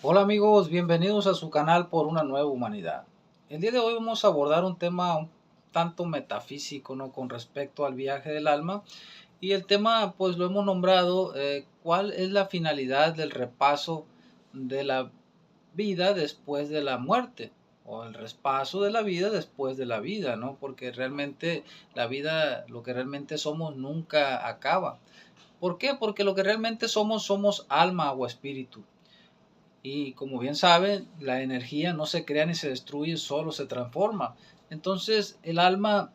Hola amigos, bienvenidos a su canal Por una Nueva Humanidad. El día de hoy vamos a abordar un tema un tanto metafísico, ¿no? Con respecto al viaje del alma. Y el tema pues lo hemos nombrado, ¿cuál es la finalidad del repaso de la vida después de la muerte? O el repaso de la vida después de la vida, ¿no? Porque realmente la vida, lo que realmente somos nunca acaba. ¿Por qué? Porque lo que realmente somos alma o espíritu. Y como bien saben, la energía no se crea ni se destruye, solo se transforma. Entonces, el alma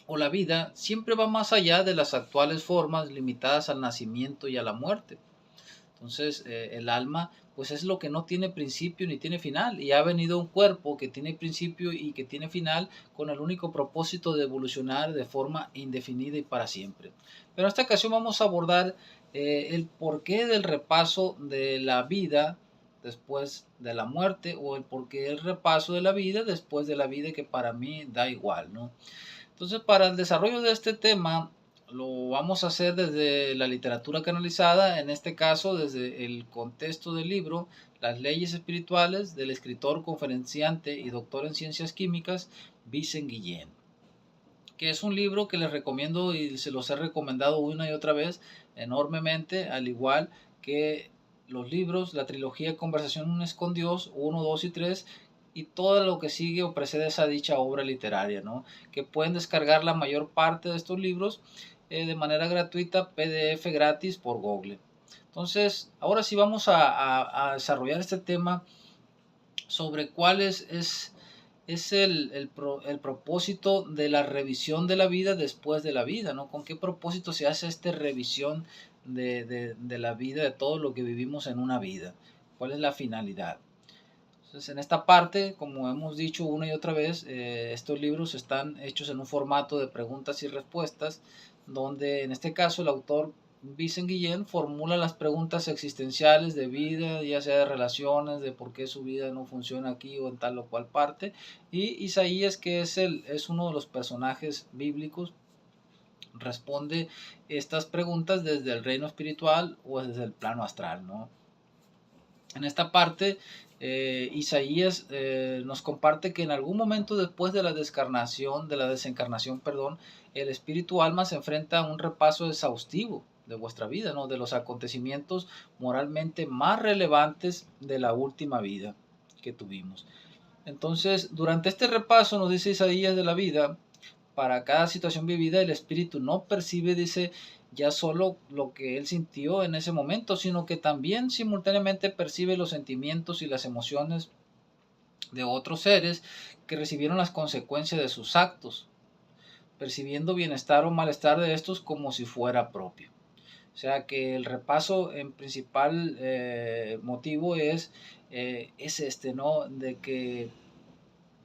o la vida siempre va más allá de las actuales formas limitadas al nacimiento y a la muerte. Entonces, el alma, pues es lo que no tiene principio ni tiene final. Y ha venido un cuerpo que tiene principio y que tiene final con el único propósito de evolucionar de forma indefinida y para siempre. Pero en esta ocasión vamos a abordar el porqué del repaso de la vida después de la muerte o el porqué del repaso de la vida después de la vida, que para mí da igual, ¿no? Entonces, para el desarrollo de este tema, lo vamos a hacer desde la literatura canalizada, en este caso desde el contexto del libro Las leyes espirituales del escritor, conferenciante y doctor en ciencias químicas Vicent Guillén, que es un libro que les recomiendo y se los he recomendado una y otra vez enormemente, al igual que los libros, la trilogía Conversación con Dios, 1, 2 y 3, y todo lo que sigue o precede esa dicha obra literaria, ¿no? Que pueden descargar la mayor parte de estos libros de manera gratuita, PDF gratis por Google. Entonces, ahora sí vamos a desarrollar este tema sobre cuál es el propósito de la revisión de la vida después de la vida, ¿no? ¿Con qué propósito se hace esta revisión de la vida, de todo lo que vivimos en una vida? ¿Cuál es la finalidad? Entonces, en esta parte, como hemos dicho una y otra vez, estos libros están hechos en un formato de preguntas y respuestas, donde en este caso el autor Vicent Guillén formula las preguntas existenciales de vida, ya sea de relaciones, de por qué su vida no funciona aquí o en tal o cual parte, y Isaías, que es uno de los personajes bíblicos, responde estas preguntas desde el reino espiritual o desde el plano astral, ¿no? En esta parte, Isaías nos comparte que en algún momento después de de la desencarnación, perdón, el espíritu alma se enfrenta a un repaso exhaustivo de vuestra vida, ¿no? De los acontecimientos moralmente más relevantes de la última vida que tuvimos. Entonces, durante este repaso, nos dice Isaías de la vida, para cada situación vivida, el espíritu no percibe, dice, ya solo lo que él sintió en ese momento, sino que también simultáneamente percibe los sentimientos y las emociones de otros seres que recibieron las consecuencias de sus actos, percibiendo bienestar o malestar de estos como si fuera propio. O sea que el repaso en principal motivo es este, ¿no? De que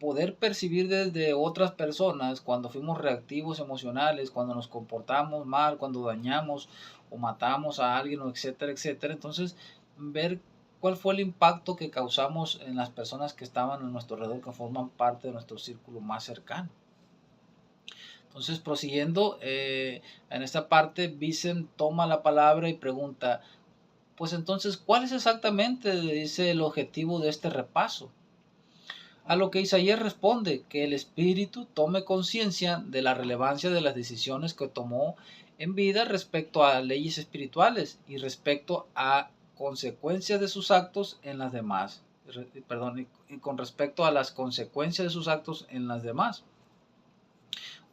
poder percibir desde otras personas cuando fuimos reactivos emocionales, cuando nos comportamos mal, cuando dañamos o matamos a alguien, etcétera, etcétera. Entonces, ver cuál fue el impacto que causamos en las personas que estaban a nuestro alrededor, que forman parte de nuestro círculo más cercano. Entonces, prosiguiendo, en esta parte, Vicent toma la palabra y pregunta, pues entonces, ¿cuál es exactamente, dice, el objetivo de este repaso? A lo que Isaías responde, que el espíritu tome conciencia de la relevancia de las decisiones que tomó en vida respecto a leyes espirituales y respecto a consecuencias de sus actos en las demás. Perdón, y con respecto a las consecuencias de sus actos en las demás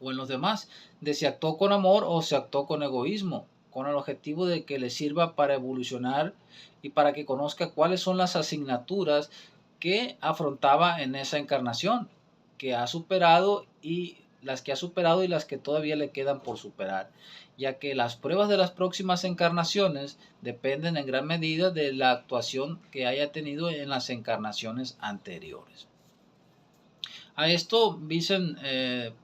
o en los demás, de si actuó con amor o si actuó con egoísmo, con el objetivo de que le sirva para evolucionar y para que conozca cuáles son las asignaturas que afrontaba en esa encarnación, que ha superado y las que ha superado y las que todavía le quedan por superar, ya que las pruebas de las próximas encarnaciones dependen en gran medida de la actuación que haya tenido en las encarnaciones anteriores. A esto Vicen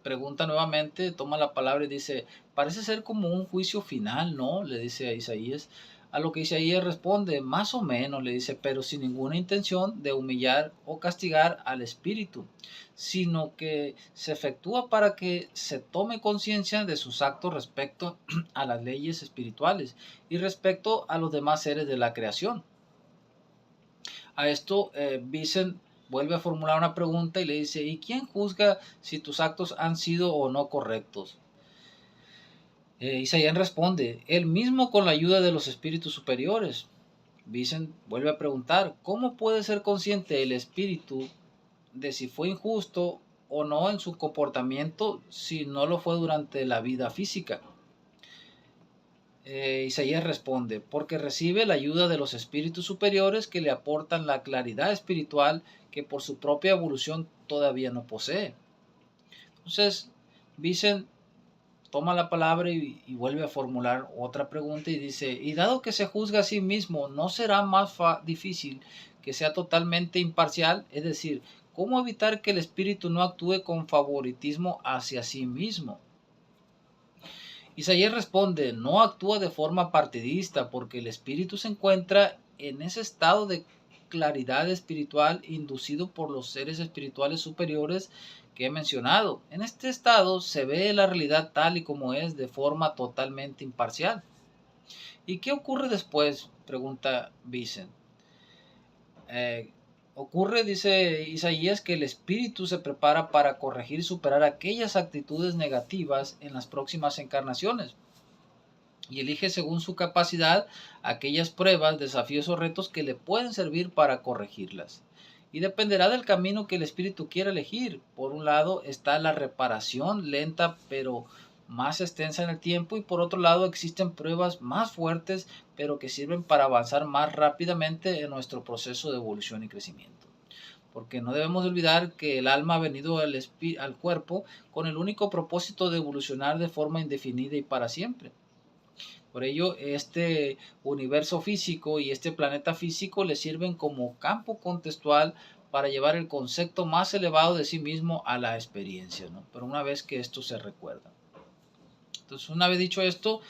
pregunta nuevamente, toma la palabra y dice, parece ser como un juicio final, ¿no? Le dice a Isaías. A lo que Isaías responde, más o menos, le dice, pero sin ninguna intención de humillar o castigar al espíritu, sino que se efectúa para que se tome conciencia de sus actos respecto a las leyes espirituales y respecto a los demás seres de la creación. A esto, Vicent vuelve a formular una pregunta y le dice, ¿y quién juzga si tus actos han sido o no correctos? Isaías responde, él mismo con la ayuda de los espíritus superiores. Vicent vuelve a preguntar, ¿cómo puede ser consciente el espíritu de si fue injusto o no en su comportamiento si no lo fue durante la vida física? Isaías responde, porque recibe la ayuda de los espíritus superiores que le aportan la claridad espiritual que por su propia evolución todavía no posee. Entonces, Vicent toma la palabra y vuelve a formular otra pregunta y dice, y dado que se juzga a sí mismo, ¿no será más difícil que sea totalmente imparcial? Es decir, ¿cómo evitar que el espíritu no actúe con favoritismo hacia sí mismo? Isaías responde, no actúa de forma partidista porque el espíritu se encuentra en ese estado de claridad espiritual inducido por los seres espirituales superiores que he mencionado. En este estado se ve la realidad tal y como es de forma totalmente imparcial. ¿Y qué ocurre después? Pregunta Vicent. Eh, Ocurre, dice Isaías, que el espíritu se prepara para corregir y superar aquellas actitudes negativas en las próximas encarnaciones y elige según su capacidad aquellas pruebas, desafíos o retos que le pueden servir para corregirlas. Y dependerá del camino que el espíritu quiera elegir. Por un lado está la reparación lenta pero más extensa en el tiempo y por otro lado existen pruebas más fuertes pero que sirven para avanzar más rápidamente en nuestro proceso de evolución y crecimiento. Porque no debemos olvidar que el alma ha venido al cuerpo con el único propósito de evolucionar de forma indefinida y para siempre. Por ello, este universo físico y este planeta físico le sirven como campo contextual para llevar el concepto más elevado de sí mismo a la experiencia, ¿no? Pero una vez que esto se recuerda. Entonces, una vez dicho esto,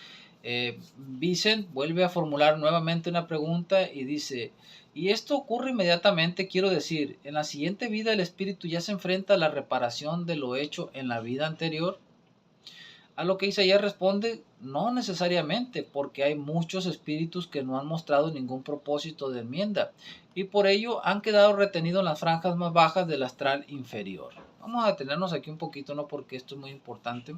Vicent vuelve a formular nuevamente una pregunta y dice, y esto ocurre inmediatamente, quiero decir, en la siguiente vida el espíritu ya se enfrenta a la reparación de lo hecho en la vida anterior. A lo que Isaías responde, no necesariamente, porque hay muchos espíritus que no han mostrado ningún propósito de enmienda y por ello han quedado retenidos en las franjas más bajas del astral inferior. Vamos a detenernos aquí un poquito, ¿no? Porque esto es muy importante.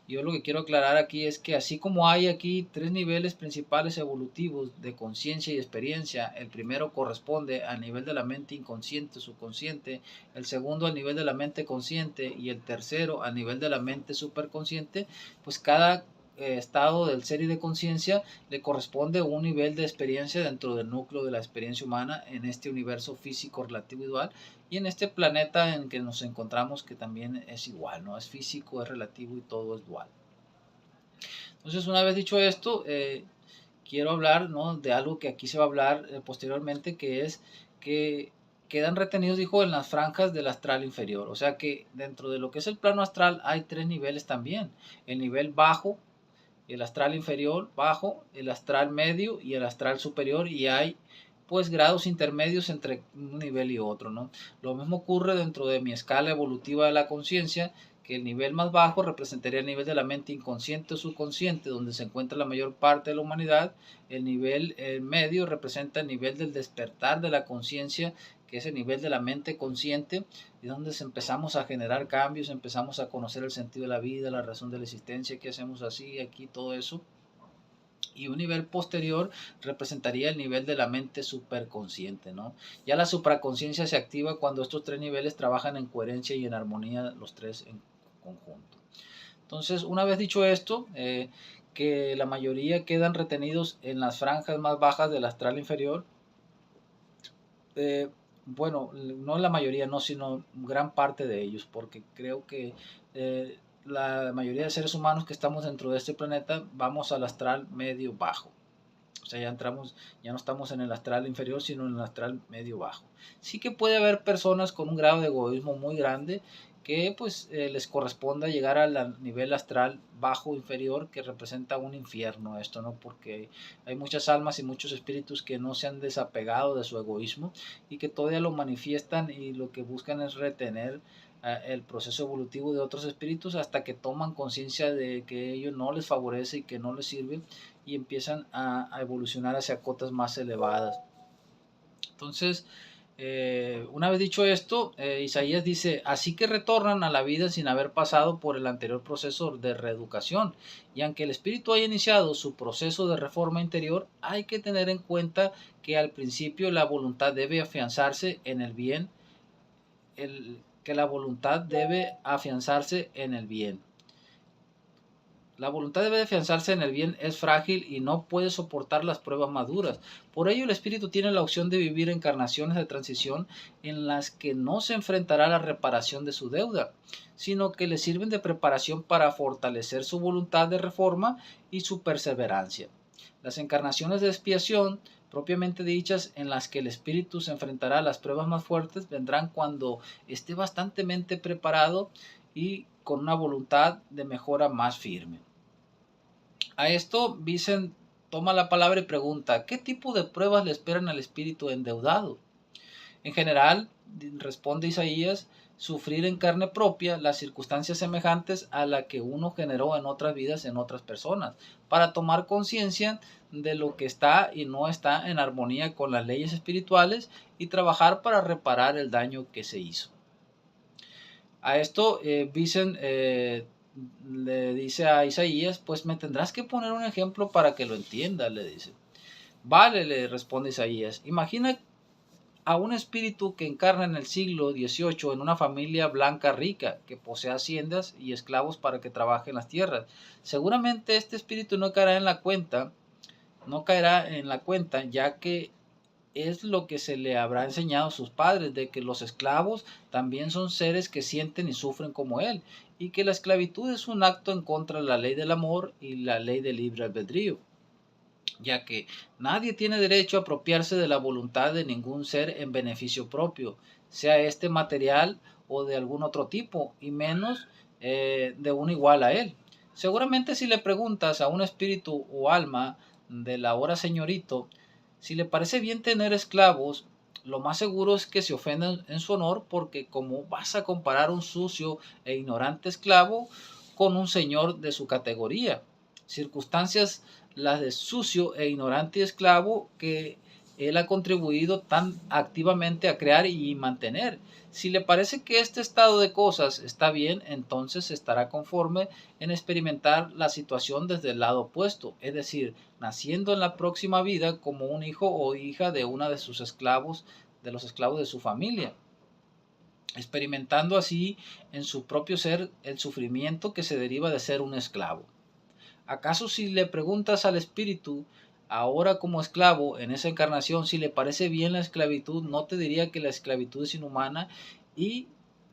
Yo lo que quiero aclarar aquí es que así como hay aquí tres niveles principales evolutivos de conciencia y experiencia, el primero corresponde al nivel de la mente inconsciente, subconsciente, el segundo al nivel de la mente consciente y el tercero al nivel de la mente superconsciente, pues cada estado del ser y de conciencia le corresponde un nivel de experiencia dentro del núcleo de la experiencia humana en este universo físico relativo y dual y en este planeta en que nos encontramos que también es igual, ¿no? Es físico, es relativo y todo es dual. Entonces, una vez dicho esto, quiero hablar, ¿no?, de algo que aquí se va a hablar posteriormente, que es que quedan retenidos, dijo, en las franjas del astral inferior. O sea que dentro de lo que es el plano astral hay tres niveles también. El nivel bajo, el astral inferior bajo, el astral medio y el astral superior, y hay pues grados intermedios entre un nivel y otro, ¿no? Lo mismo ocurre dentro de mi escala evolutiva de la conciencia, que el nivel más bajo representaría el nivel de la mente inconsciente o subconsciente, donde se encuentra la mayor parte de la humanidad. El nivel medio representa el nivel del despertar de la conciencia, que es el nivel de la mente consciente, y donde empezamos a generar cambios, empezamos a conocer el sentido de la vida, la razón de la existencia, qué hacemos así, aquí, todo eso. Y un nivel posterior representaría el nivel de la mente superconsciente, ¿no? Ya la supraconsciencia se activa cuando estos tres niveles trabajan en coherencia y en armonía, los tres en conjunto. Entonces, una vez dicho esto, que la mayoría quedan retenidos en las franjas más bajas del astral inferior, eh, bueno, no la mayoría, no, sino gran parte de ellos, porque creo que la mayoría de seres humanos que estamos dentro de este planeta vamos al astral medio bajo. O sea, ya entramos, ya no estamos en el astral inferior, sino en el astral medio bajo. Sí que puede haber personas con un grado de egoísmo muy grande que pues les corresponda llegar al nivel astral bajo inferior, que representa un infierno esto, ¿no? Porque hay muchas almas y muchos espíritus que no se han desapegado de su egoísmo y que todavía lo manifiestan y lo que buscan es retener el proceso evolutivo de otros espíritus hasta que toman conciencia de que ello no les favorece y que no les sirve y empiezan a evolucionar hacia cotas más elevadas. Entonces, una vez dicho esto, Isaías dice, así que retornan a la vida sin haber pasado por el anterior proceso de reeducación. Y aunque el espíritu haya iniciado su proceso de reforma interior, hay que tener en cuenta que al principio la voluntad debe afianzarse en el bien, que la voluntad debe afianzarse en el bien. La voluntad debe afianzarse en el bien, es frágil y no puede soportar las pruebas maduras. Por ello el espíritu tiene la opción de vivir encarnaciones de transición en las que no se enfrentará a la reparación de su deuda, sino que le sirven de preparación para fortalecer su voluntad de reforma y su perseverancia. Las encarnaciones de expiación, propiamente dichas, en las que el espíritu se enfrentará a las pruebas más fuertes, vendrán cuando esté bastante preparado y con una voluntad de mejora más firme. A esto Vicent toma la palabra y pregunta, ¿qué tipo de pruebas le esperan al espíritu endeudado? En general, responde Isaías, sufrir en carne propia las circunstancias semejantes a la que uno generó en otras vidas en otras personas, para tomar conciencia de lo que está y no está en armonía con las leyes espirituales y trabajar para reparar el daño que se hizo. A esto Vicent le dice a Isaías, pues me tendrás que poner un ejemplo para que lo entienda, le dice. Vale, le responde Isaías, imagina a un espíritu que encarna en el siglo XVIII en una familia blanca rica que posee haciendas y esclavos para que trabajen las tierras. Seguramente este espíritu no caerá en la cuenta, ya que es lo que se le habrá enseñado a sus padres, de que los esclavos también son seres que sienten y sufren como él, y que la esclavitud es un acto en contra de la ley del amor y la ley del libre albedrío, ya que nadie tiene derecho a apropiarse de la voluntad de ningún ser en beneficio propio, sea este material o de algún otro tipo, y menos de un igual a él. Seguramente si le preguntas a un espíritu o alma del ahora señorito, si le parece bien tener esclavos, lo más seguro es que se ofendan en su honor, porque como vas a comparar un sucio e ignorante esclavo con un señor de su categoría, circunstancias las de sucio e ignorante esclavo que él ha contribuido tan activamente a crear y mantener. Si le parece que este estado de cosas está bien, entonces estará conforme en experimentar la situación desde el lado opuesto, es decir, naciendo en la próxima vida como un hijo o hija de una de sus esclavos, de los esclavos de su familia, experimentando así en su propio ser el sufrimiento que se deriva de ser un esclavo. ¿Acaso si le preguntas al espíritu, ahora como esclavo, en esa encarnación, si le parece bien la esclavitud, no te diría que la esclavitud es inhumana y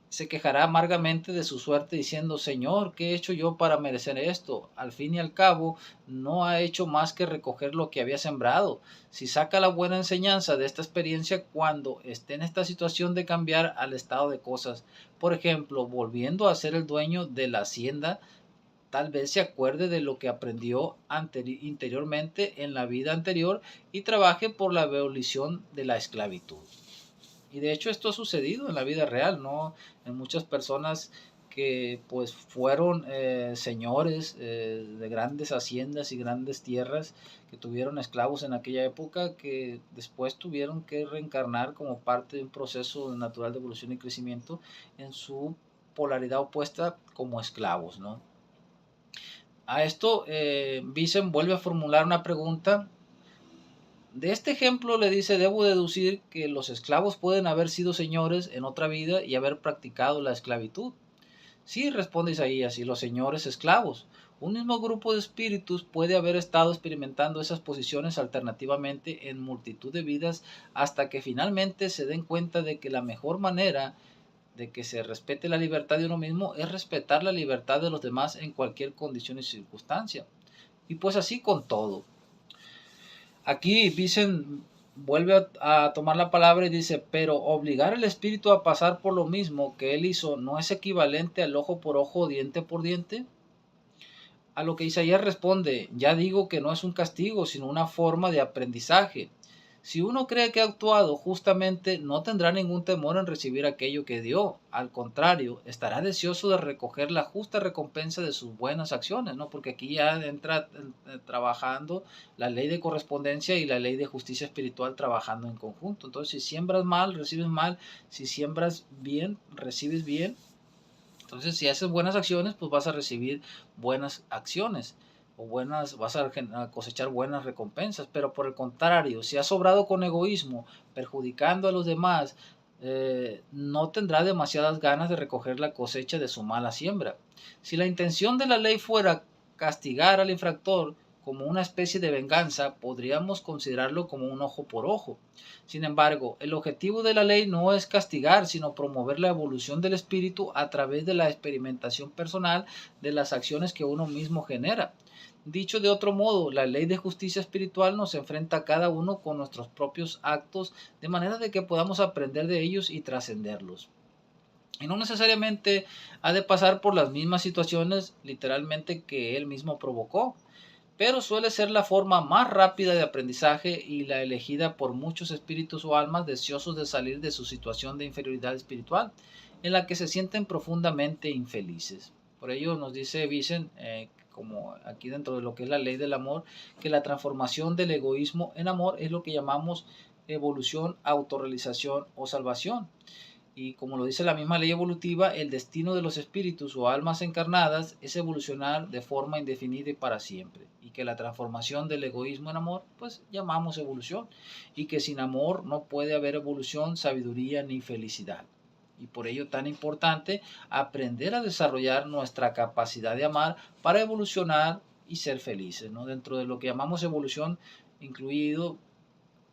se quejará amargamente de su suerte diciendo, Señor, ¿qué he hecho yo para merecer esto? Al fin y al cabo, no ha hecho más que recoger lo que había sembrado. Si saca la buena enseñanza de esta experiencia cuando esté en esta situación de cambiar al estado de cosas, por ejemplo, volviendo a ser el dueño de la hacienda, tal vez se acuerde de lo que aprendió interiormente en la vida anterior y trabaje por la abolición de la esclavitud. Y de hecho esto ha sucedido en la vida real, ¿no? En muchas personas que pues fueron señores de grandes haciendas y grandes tierras, que tuvieron esclavos en aquella época, que después tuvieron que reencarnar como parte de un proceso natural de evolución y crecimiento en su polaridad opuesta como esclavos, ¿no? A esto, Vicen vuelve a formular una pregunta. De este ejemplo le dice, debo deducir que los esclavos pueden haber sido señores en otra vida y haber practicado la esclavitud. Sí, responde Isaías, y los señores esclavos. Un mismo grupo de espíritus puede haber estado experimentando esas posiciones alternativamente en multitud de vidas hasta que finalmente se den cuenta de que la mejor manera de que se respete la libertad de uno mismo es respetar la libertad de los demás en cualquier condición y circunstancia. Y pues así con todo. Aquí Vicen vuelve a tomar la palabra y dice, pero obligar al espíritu a pasar por lo mismo que él hizo no es equivalente al ojo por ojo, diente por diente. A lo que Isaías responde, ya digo que no es un castigo, sino una forma de aprendizaje. Si uno cree que ha actuado justamente, no tendrá ningún temor en recibir aquello que dio. Al contrario, estará deseoso de recoger la justa recompensa de sus buenas acciones, ¿no? Porque aquí ya entra trabajando la ley de correspondencia y la ley de justicia espiritual trabajando en conjunto. Entonces, si siembras mal, recibes mal. Si siembras bien, recibes bien. Entonces, si haces buenas acciones, pues vas a recibir buenas acciones o vas a cosechar buenas recompensas. Pero por el contrario, si has obrado con egoísmo, perjudicando a los demás, no tendrá demasiadas ganas de recoger la cosecha de su mala siembra. Si la intención de la ley fuera castigar al infractor como una especie de venganza, podríamos considerarlo como un ojo por ojo. Sin embargo, el objetivo de la ley no es castigar, sino promover la evolución del espíritu a través de la experimentación personal de las acciones que uno mismo genera. Dicho de otro modo, la ley de justicia espiritual nos enfrenta a cada uno con nuestros propios actos, de manera de que podamos aprender de ellos y trascenderlos. Y no necesariamente ha de pasar por las mismas situaciones literalmente que él mismo provocó, pero suele ser la forma más rápida de aprendizaje y la elegida por muchos espíritus o almas deseosos de salir de su situación de inferioridad espiritual, en la que se sienten profundamente infelices. Por ello nos dice Vicent, como aquí dentro de lo que es la ley del amor, que la transformación del egoísmo en amor es lo que llamamos evolución, autorrealización o salvación. Y como lo dice la misma ley evolutiva, el destino de los espíritus o almas encarnadas es evolucionar de forma indefinida y para siempre. Y que la transformación del egoísmo en amor, pues llamamos evolución. Y que sin amor no puede haber evolución, sabiduría ni felicidad. Y por ello tan importante aprender a desarrollar nuestra capacidad de amar para evolucionar y ser felices, ¿no? Dentro de lo que llamamos evolución, incluido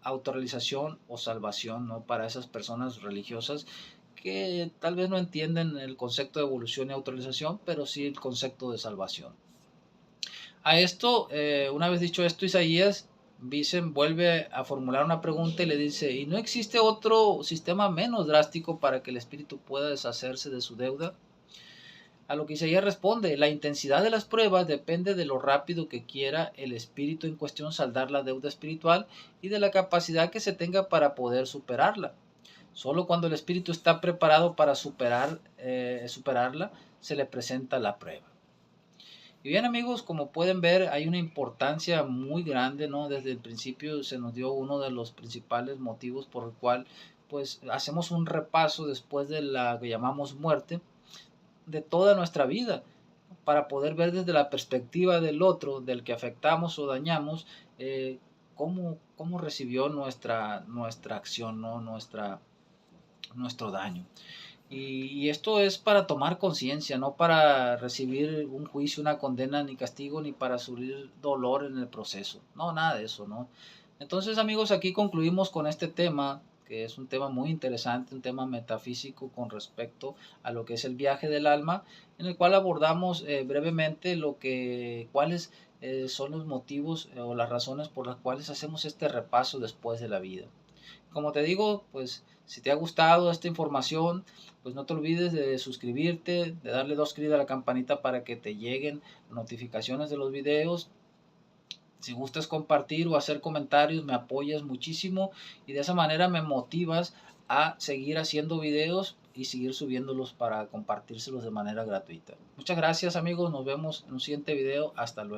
autorrealización o salvación, ¿no? Para esas personas religiosas que tal vez no entienden el concepto de evolución y autorrealización, pero sí el concepto de salvación. A esto, una vez dicho esto, Isaías Vicen vuelve a formular una pregunta y le dice, ¿y no existe otro sistema menos drástico para que el espíritu pueda deshacerse de su deuda? A lo que Isaías responde, la intensidad de las pruebas depende de lo rápido que quiera el espíritu en cuestión saldar la deuda espiritual y de la capacidad que se tenga para poder superarla. Solo cuando el espíritu está preparado para superarla, se le presenta la prueba. Y bien amigos, como pueden ver, hay una importancia muy grande, ¿no? Desde el principio se nos dio uno de los principales motivos por el cual pues hacemos un repaso después de la que llamamos muerte de toda nuestra vida, para poder ver desde la perspectiva del otro, del que afectamos o dañamos, cómo recibió nuestra acción, ¿no? Nuestro daño. Y esto es para tomar conciencia, no para recibir un juicio, una condena, ni castigo, ni para sufrir dolor en el proceso. No, nada de eso, ¿no? Entonces, amigos, aquí concluimos con este tema, que es un tema muy interesante, un tema metafísico con respecto a lo que es el viaje del alma, en el cual abordamos brevemente cuáles son los motivos o las razones por las cuales hacemos este repaso después de la vida. Como te digo, pues si te ha gustado esta información, pues no te olvides de suscribirte, de darle 2 clics a la campanita para que te lleguen notificaciones de los videos. Si gustas compartir o hacer comentarios, me apoyas muchísimo y de esa manera me motivas a seguir haciendo videos y seguir subiéndolos para compartírselos de manera gratuita. Muchas gracias amigos, nos vemos en un siguiente video, hasta luego.